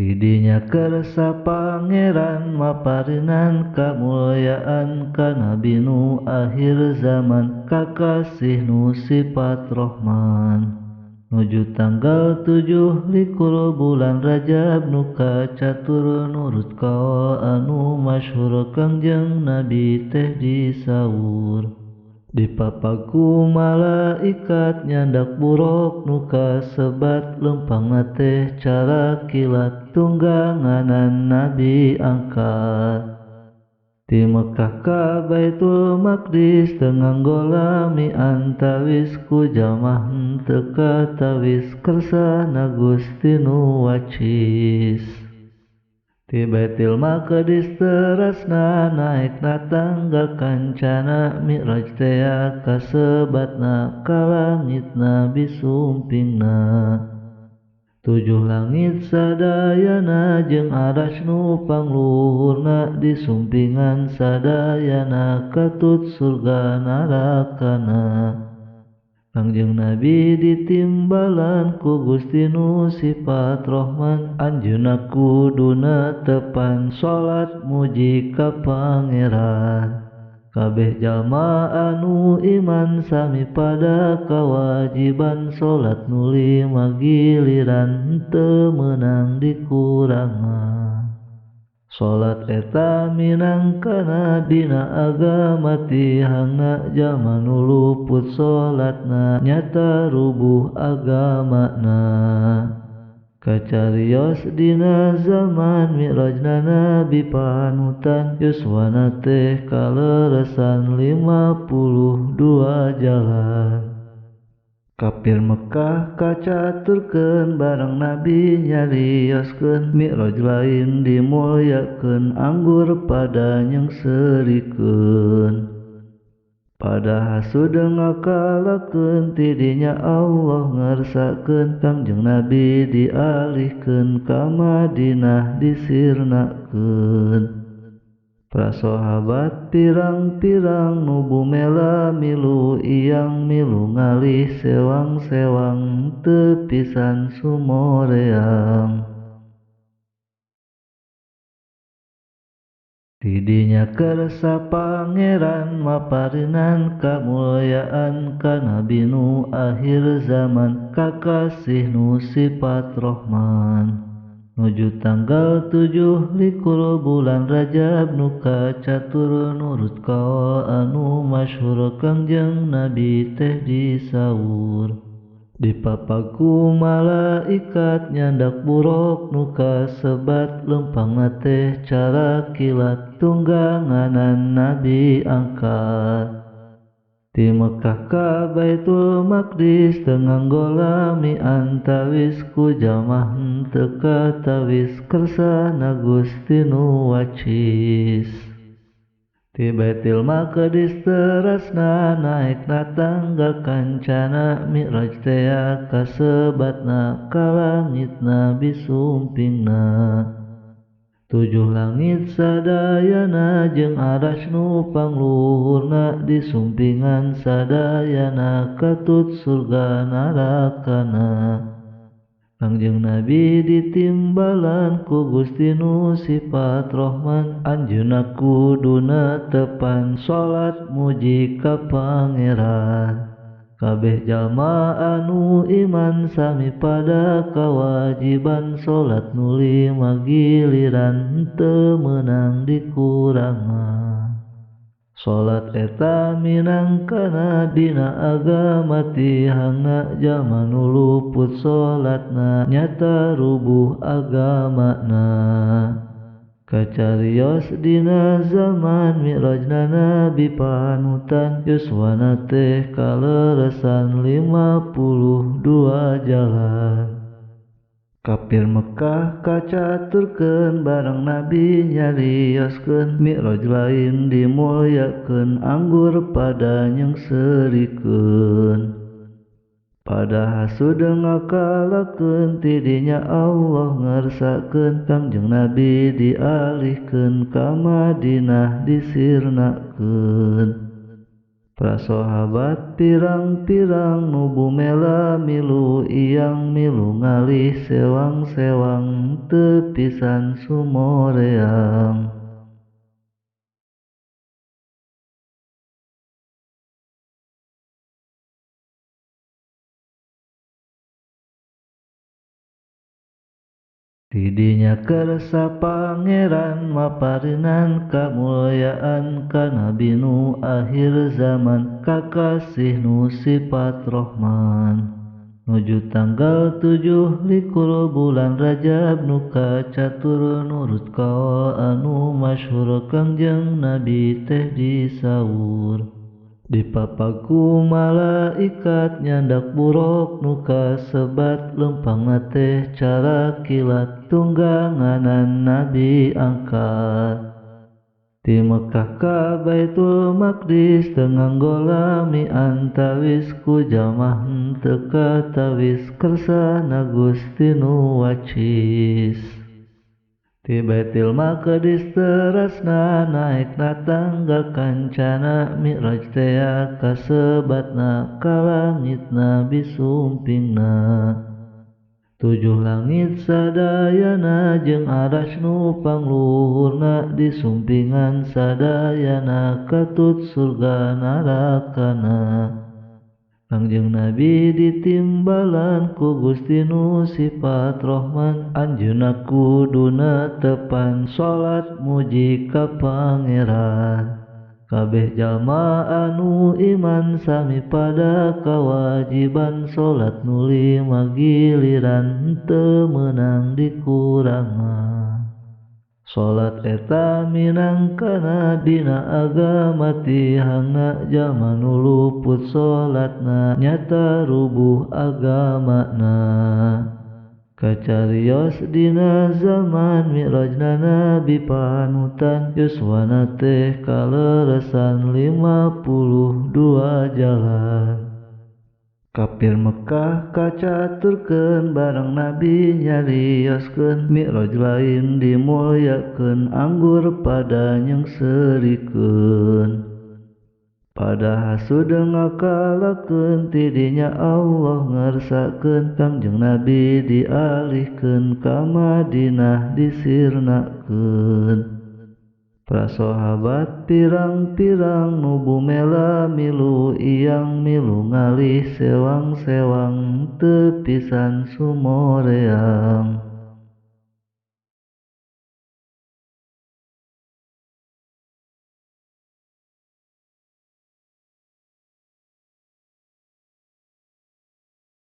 Tidinya kersa pangeran maparinan kamuliaan ka nabi nu akhir zaman kakasih nu sifat Rahman. Nuju tanggal 7 likur bulan Rajab nu kacatur nurut kaul anu masyhur Kangjeng Nabi teh disaur. Dipapaku malaikat nyandak buruk nu kasebat lempangna teh cara kilat tungganganan Nabi angkat. Ti Mekah ka Baitul Maqdis teu nganggo lami antawis ku jalma henteu katawis kersana Gusti nu wacis. Ti Baitul Maqdis terasna naekna tangga kancana Mi'raj teh kasebatna ka langitna bisumpingna. 7 langit sadayana jeung aras nu pangluhurna disumpingan sadayana katut surga narakana. Kangjeng Nabi ditimbalan ku Gusti nu sifat Rahman, anjeunna kuduna tepan salat muji ka Pangeran. Kabeh jalma anu iman sami pada kawajiban salat nu 5 giliran henteu meunang dikurangan. Salat eta minangkana dina agama tihangna jalma nu luput salatna nyata rubuh agamana. Kacarios dina zaman Mi'rajna Nabi panutan yuswana teh kaleresan 52 jalan. Kafir Mekah kacaturkeun bareng Nabi nyarioskeun Mi'raj lain dimulyakeun anggur pada nyengserikeun. Pada hasudeung ngakalakeun tidinya Allah ngarsakeun Kangjeng Nabi dialihkeun ka Madinah disirnakeun. Para sahabat pirang-pirang nu bumela milu iyang milu ngalih sewang-sewang teu pisan sumoreang. Tidinya kersa pangeran maparinan kamuliaan ka nabi nu akhir zaman kakasih nu sifat Rahman. Nuju tanggal 7 likur bulan Rajab nu kacatur nurut kaul anu masyhur Kangjeng Nabi teh disaur. Dipapaku malaikat nyandak buruk nu kasebat lempangna teh cara kilat tungganganan Nabi angkat. Ti Mekah ka Baitul Maqdis teu nganggo lami antawis ku jalma henteu katawis kersana Gusti nu wacis. Ti Baitul Maqdis terasna naekna tangga kancana Mi'raj teh kasebatna ka langitna bisumpingna. 7 langit sadayana jeung aras nu pangluhurna disumpingan sadayana katut surga narakana. Kangjeng Nabi ditimbalan ku Gusti nu sifat Rahman, anjeunna kuduna tepan salat muji ka Pangeran. Kabeh jalma anu iman sami pada kawajiban salat nu 5 giliran henteu meunang dikurangan. Salat eta minangkana dina agama tihangna jalma nu luput salatna nyata rubuh agamana. Kacarios dina zaman Mi'rajna Nabi panutan yuswana teh kaleresan 52 jalan. Kafir Mekah kacaturkeun bareng Nabi nyarioskeun Mi'raj lain dimulyakeun anggur pada nyengserikeun. Pada hasudeung ngakalakeun tidinya Allah ngarsakeun Kangjeng Nabi dialihkeun ka Madinah disirnakeun. Para sahabat pirang-pirang nu bumela milu iyang milu ngalih sewang-sewang teu pisan sumoreang. Tidinya kersa pangeran maparinan kamulyaan ka nabi nu akhir zaman kakasih nu sifat Rahman. Nuju tanggal 7 likur bulan Rajab nu kacatur nurut kaul anu masyhur Kangjeng Nabi teh disaur. Dipapaku malaikat nyandak buruk nu kasebat lempangna teh cara kilat tungganganan Nabi angkat. Ti Mekah ka Baitul Maqdis teu nganggo lami antawis ku jamah henteu katawis kersana Gusti nu wacis. Ti Baitul Maqdis terasna naekna tangga kancana Mi'raj teh kasebatna ka langitna bisumpingna. 7 langit sadayana jeung aras nu pangluhurna disumpingan sadayana katut surga narakana. Kangjeng Nabi ditimbalan ku Gusti nu sifat Rahman anjeunna kuduna tepan salat muji ka Pangeran. Kabeh jalma anu iman sami pada kawajiban salat nu 5 giliran henteu meunang dikurangan. Salat eta minangkana dina agama tihangna jalma nu luput salatna nyata rubuh agamana. Kacarios dina zaman Mi'rajna Nabi panutan yuswana teh kaleresan 52 jalan. Kafir Mekah kacaturkeun bareng Nabi nyarioskeun Mi'raj lain dimulyakeun anggur pada nyengserikeun. Pada hasud ngakalakeun tidinya Allah ngarsakeun Kangjeng Nabi dialihkeun ka Madinah disirnakeun. Para sahabat pirang-pirang nu bumela milu iyang milu ngalih sewang-sewang teu pisan sumoreang.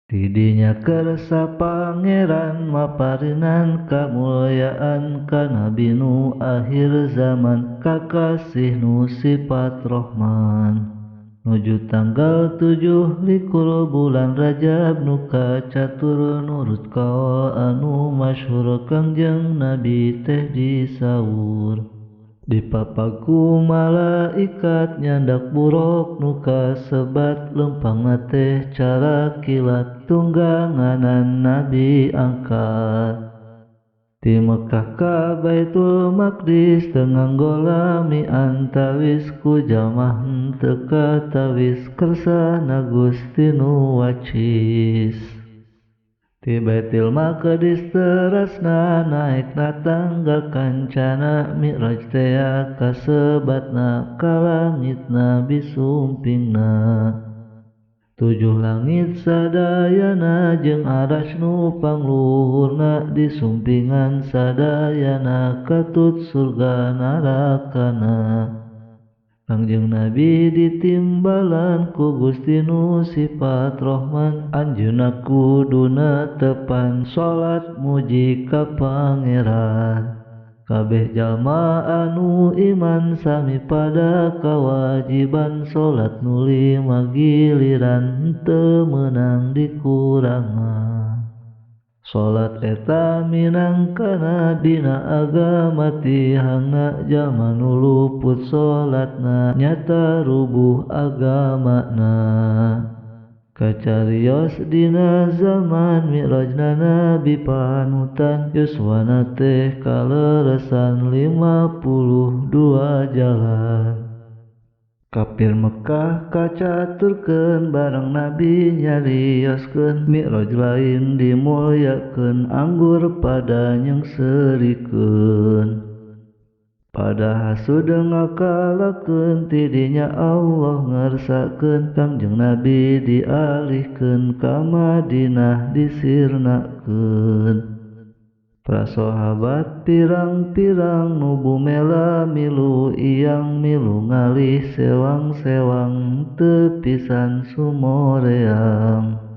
Tidinya kersa pangeran maparinan kamulyaan ka nabi nu akhir zaman kakasih nu sifat Rahman. Nuju tanggal 7 likur bulan Rajab nu kacatur nurut kaul anu masyhur Kangjeng Nabi teh disaur. Dipapaku malaikat nyandak buruk nu kasebat lempangna teh cara kilat tungganganan Nabi angkat. Ti Mekah ka Baitul Maqdis teu nganggo lami antawis ku jamah henteu katawis kersana Gusti nu wacis. Ti Baitul Maqdis terasna naekna tangga kancana Mi'raj teh kasebatna ka langitna bisumpingna. 7 langit sadayana jeung aras nu pangluhurna disumpingan sadayana katut surga narakana. Kangjeng Nabi ditimbalan ku Gusti nu sifat Rahman anjeunna kuduna tepan salat muji ka Pangeran. Kabeh jalma anu iman sami pada kawajiban salat nu 5 giliran henteu meunang dikurangan. Salat eta minangkana dina agama tihangna jalma nu luput salatna nyata rubuh agamana. Kacarios dina zaman Mi'rajna Nabi panutan yuswana teh kaleresan 52 jalan. Kafir Mekkah kacaturkeun bareng Nabi nyarioskeun Mi'raj lain dimulyakeun anggur pada nyengserikeun. Pada hasud ngakalakeun tidinya Allah ngersakeun Kangjeng Nabi dialihkeun ka Madinah disirnakeun. Para sahabat pirang-pirang nu bumela milu iyang milu ngalih sewang-sewang teu pisan sumoreang.